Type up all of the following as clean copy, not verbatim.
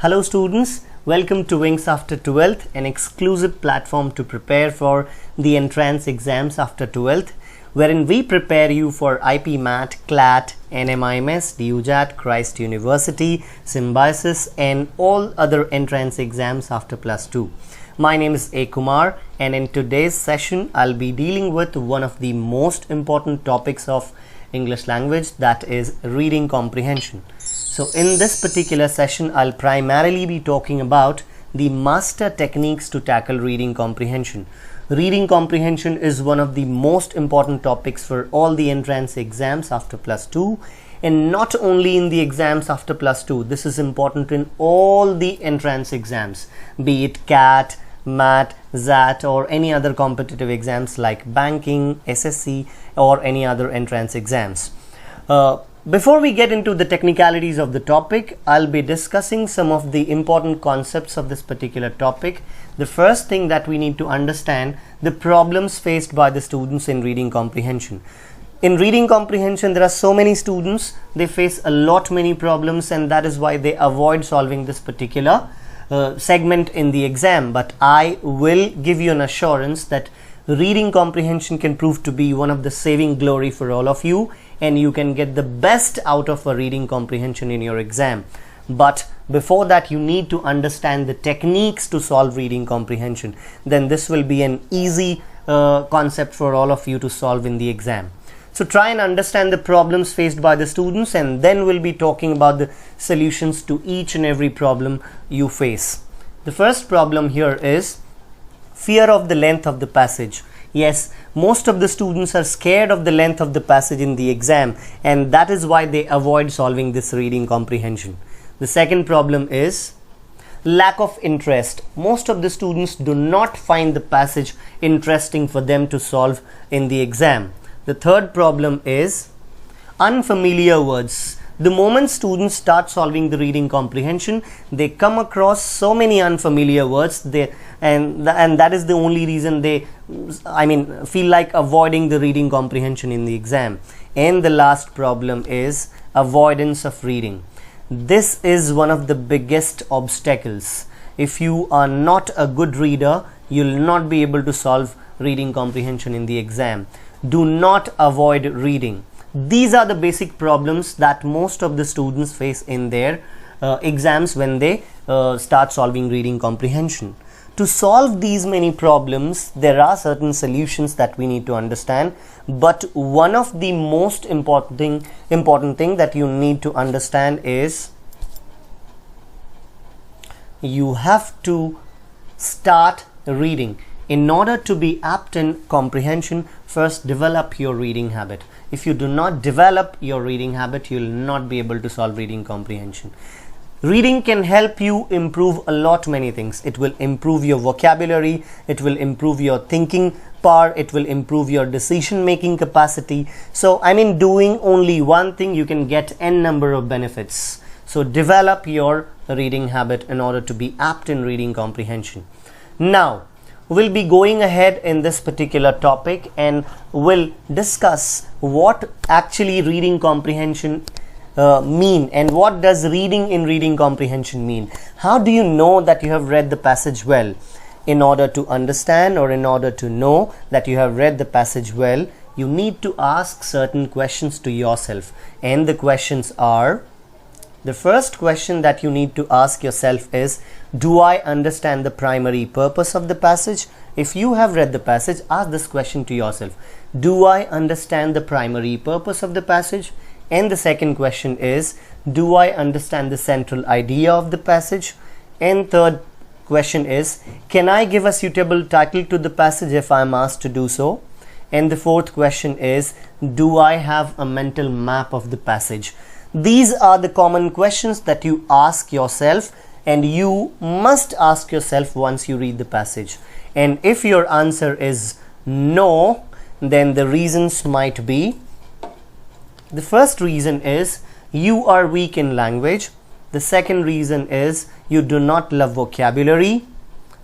Hello students, welcome to Wings After 12th, an exclusive platform to prepare for the entrance exams after 12th, wherein we prepare you for IP MAT, CLAT, NMIMS, DUJAT, Christ University, Symbiosis and all other entrance exams after plus 2. My name is A. Kumar, and in today's session I'll be dealing with one of the most important topics of English language, that is reading comprehension. So in this particular session, I'll primarily be talking about the master techniques to tackle reading comprehension. Reading comprehension is one of the most important topics for all the entrance exams after plus 2, and not only in the exams after plus 2. This is important in all the entrance exams, be it CAT, MAT, ZAT or any other competitive exams like banking, SSC or any other entrance exams. Before we get into the technicalities of the topic, I'll be discussing some of the important concepts of this particular topic. The first thing that we need to understand, the problems faced by the students in reading comprehension. In reading comprehension, there are so many students, they face a lot many problems, and that is why they avoid solving this particular segment in the exam. But I will give you an assurance that reading comprehension can prove to be one of the saving glory for all of you, and you can get the best out of a reading comprehension in your exam. But before that, you need to understand the techniques to solve reading comprehension. Then this will be an easy concept for all of you to solve in the exam. So try and understand the problems faced by the students, and then we'll be talking about the solutions to each and every problem you face. The first problem here is fear of the length of the passage. Yes, most of the students are scared of the length of the passage in the exam, and that is why they avoid solving this reading comprehension. The second problem is lack of interest. Most of the students do not find the passage interesting for them to solve in the exam. The third problem is unfamiliar words. The moment students start solving the reading comprehension, they come across so many unfamiliar words, and that is the only reason they feel like avoiding the reading comprehension in the exam. And the last problem is avoidance of reading. This is one of the biggest obstacles. If you are not a good reader, you'll not be able to solve reading comprehension in the exam. Do not avoid reading. These are the basic problems that most of the students face in their exams when they start solving reading comprehension. To solve these many problems, there are certain solutions that we need to understand, but one of the most important thing that you need to understand is you have to start reading. In order to be apt in comprehension, first develop your reading habit. If you do not develop your reading habit, you will not be able to solve reading comprehension. Reading can help you improve a lot many things. It will improve your vocabulary, it will improve your thinking power, it will improve your decision making capacity. So doing only one thing, you can get n number of benefits. So develop your reading habit in order to be apt in reading comprehension. Now we'll be going ahead in this particular topic and we'll discuss what actually reading comprehension mean, and what does reading in reading comprehension mean. How do you know that you have read the passage well? In order to understand, or in order to know that you have read the passage well, you need to ask certain questions to yourself, and the questions are, the first question that you need to ask yourself is, do I understand the primary purpose of the passage? If you have read the passage, ask this question to yourself. Do I understand the primary purpose of the passage? And the second question is, do I understand the central idea of the passage? And third question is, can I give a suitable title to the passage if I am asked to do so? And the fourth question is, do I have a mental map of the passage? These are the common questions that you ask yourself, and you must ask yourself once you read the passage. And if your answer is no, then the reasons might be, the first reason is you are weak in language. The second reason is you do not love vocabulary.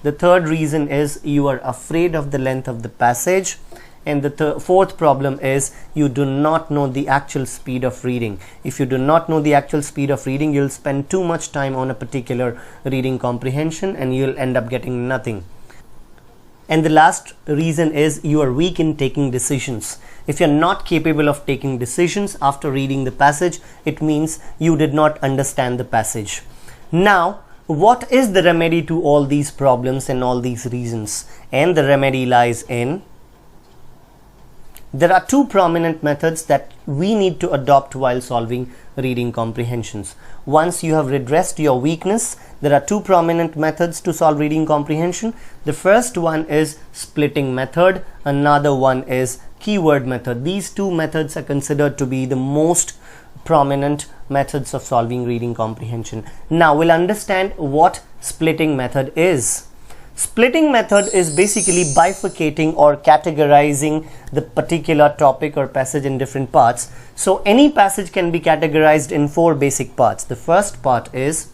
The third reason is you are afraid of the length of the passage. And the fourth problem is you do not know the actual speed of reading. If you do not know the actual speed of reading, you'll spend too much time on a particular reading comprehension and you'll end up getting nothing. And the last reason is you are weak in taking decisions. If you're not capable of taking decisions after reading the passage, it means you did not understand the passage. Now, what is the remedy to all these problems and all these reasons? And the remedy lies in, there are two prominent methods that we need to adopt while solving reading comprehensions. Once you have redressed your weakness, there are two prominent methods to solve reading comprehension. The first one is splitting method, another one is keyword method. These two methods are considered to be the most prominent methods of solving reading comprehension. Now we'll understand what splitting method is. Splitting method is basically bifurcating or categorizing the particular topic or passage in different parts. So any passage can be categorized in four basic parts. The first part is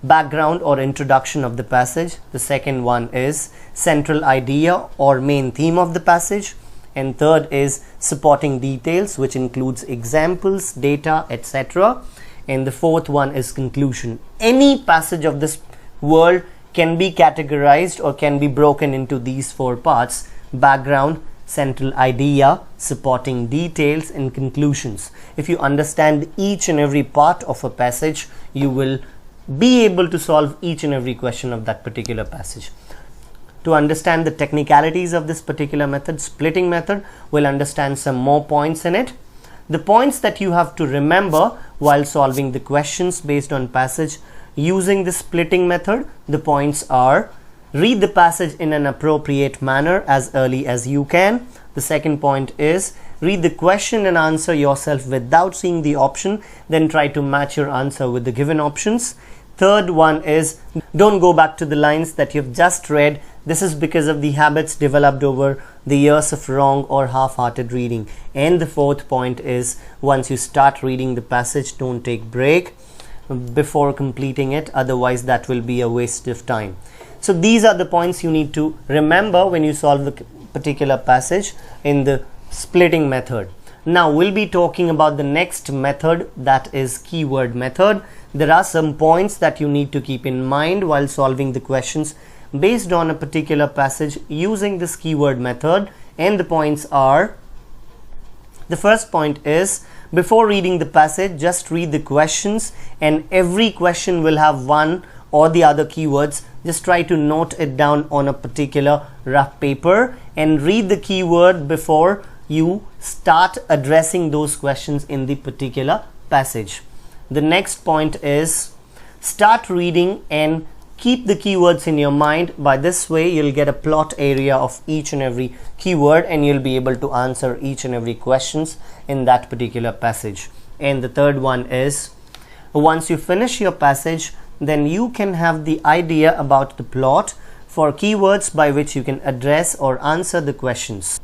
background or introduction of the passage. The second one is central idea or main theme of the passage. And third is supporting details, which includes examples, data, etc. And the fourth one is conclusion. Any passage of this world can be categorized or can be broken into these four parts: background, central idea, supporting details, and conclusions. If you understand each and every part of a passage, you will be able to solve each and every question of that particular passage. To understand the technicalities of this particular method, splitting method, we'll understand some more points in it. The points that you have to remember while solving the questions based on passage using the splitting method, the points are: read the passage in an appropriate manner as early as you can. The second point is read the question and answer yourself without seeing the option, then try to match your answer with the given options. Third one is don't go back to the lines that you've just read. This is because of the habits developed over the years of wrong or half-hearted reading. And the fourth point is once you start reading the passage, don't take break before completing it, otherwise that will be a waste of time. So these are the points you need to remember when you solve the particular passage in the splitting method. Now we'll be talking about the next method, that is keyword method. There are some points that you need to keep in mind while solving the questions based on a particular passage using this keyword method, and the points are: the first point is before reading the passage, just read the questions, and every question will have one or the other keywords. Just try to note it down on a particular rough paper and read the keyword before you start addressing those questions in the particular passage. The next point is start reading and keep the keywords in your mind. By this way, you'll get a plot area of each and every keyword and you'll be able to answer each and every questions in that particular passage. And the third one is once you finish your passage, then you can have the idea about the plot for keywords by which you can address or answer the questions.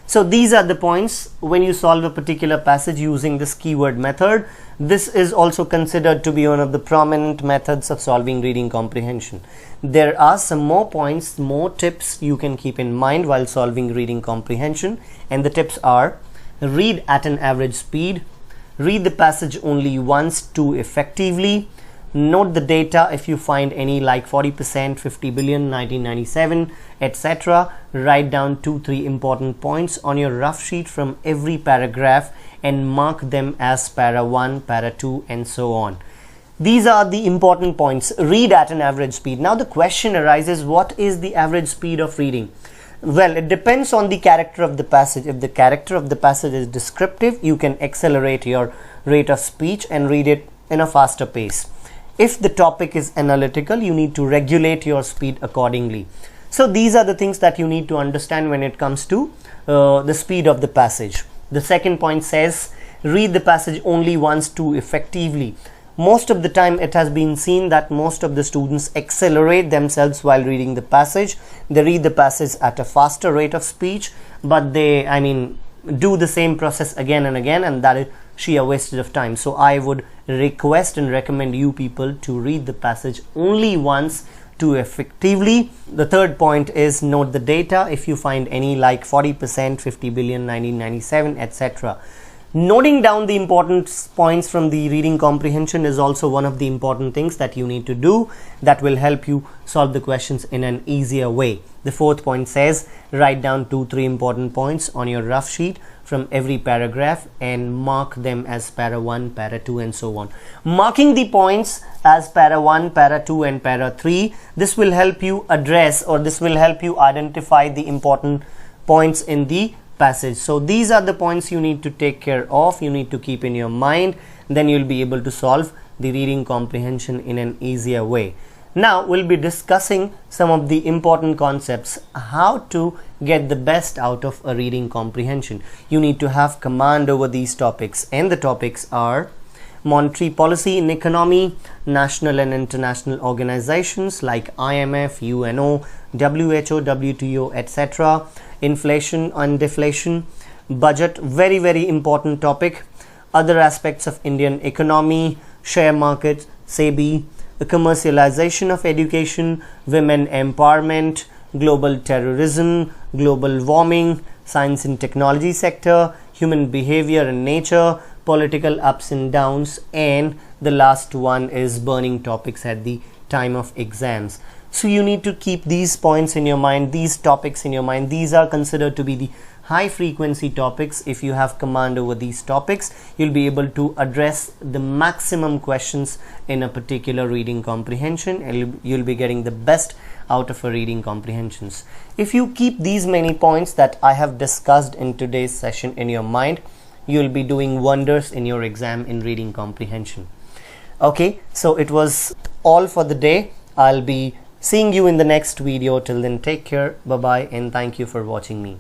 So these are the points when you solve a particular passage using this keyword method. This is also considered to be one of the prominent methods of solving reading comprehension. There are some more points, more tips you can keep in mind while solving reading comprehension, and the tips are: read at an average speed, read the passage only once to effectively, note the data if you find any like 40%, 50 billion, 1997, etc. Write down 2-3 important points on your rough sheet from every paragraph and mark them as para 1, para 2 and so on. These are the important points. Read at an average speed. Now the question arises, what is the average speed of reading? Well, it depends on the character of the passage. If the character of the passage is descriptive, you can accelerate your rate of speech and read it in a faster pace. If the topic is analytical, you need to regulate your speed accordingly. So these are the things that you need to understand when it comes to the speed of the passage. The second point says read the passage only once to effectively. Most of the time it has been seen that most of the students accelerate themselves while reading the passage. They read the passage at a faster rate of speech, but they do the same process again and again, and that is sheer wasted of time. So I would request and recommend you people to read the passage only once too effectively. The third point is note the data. If you find any like 40%, 50 billion, 1997, etc. Noting down the important points from the reading comprehension is also one of the important things that you need to do that will help you solve the questions in an easier way. The fourth point says write down 2-3 important points on your rough sheet from every paragraph and mark them as para 1, para 2 and so on. Marking the points as para 1, para 2 and para 3, this will help you address, or this will help you identify the important points in the passage. So these are the points you need to take care of, you need to keep in your mind, then you'll be able to solve the reading comprehension in an easier way. Now we'll be discussing some of the important concepts, how to get the best out of a reading comprehension. You need to have command over these topics, and the topics are monetary policy in economy, national and international organizations like IMF, UNO, WHO, WTO, etc., inflation and deflation, budget, very important topic, other aspects of Indian economy, share market, SEBI, the commercialization of education, women empowerment, global terrorism, global warming, science and technology sector, human behavior and nature, political ups and downs, and the last one is burning topics at the time of exams. So you need to keep these points in your mind, these topics in your mind. These are considered to be the high frequency topics. If you have command over these topics, you'll be able to address the maximum questions in a particular reading comprehension, and you'll be getting the best out of a reading comprehensions. If you keep these many points that I have discussed in today's session in your mind, you'll be doing wonders in your exam in reading comprehension. Okay, so it was all for the day. I'll be seeing you in the next video. Till then, take care, bye bye, and thank you for watching me.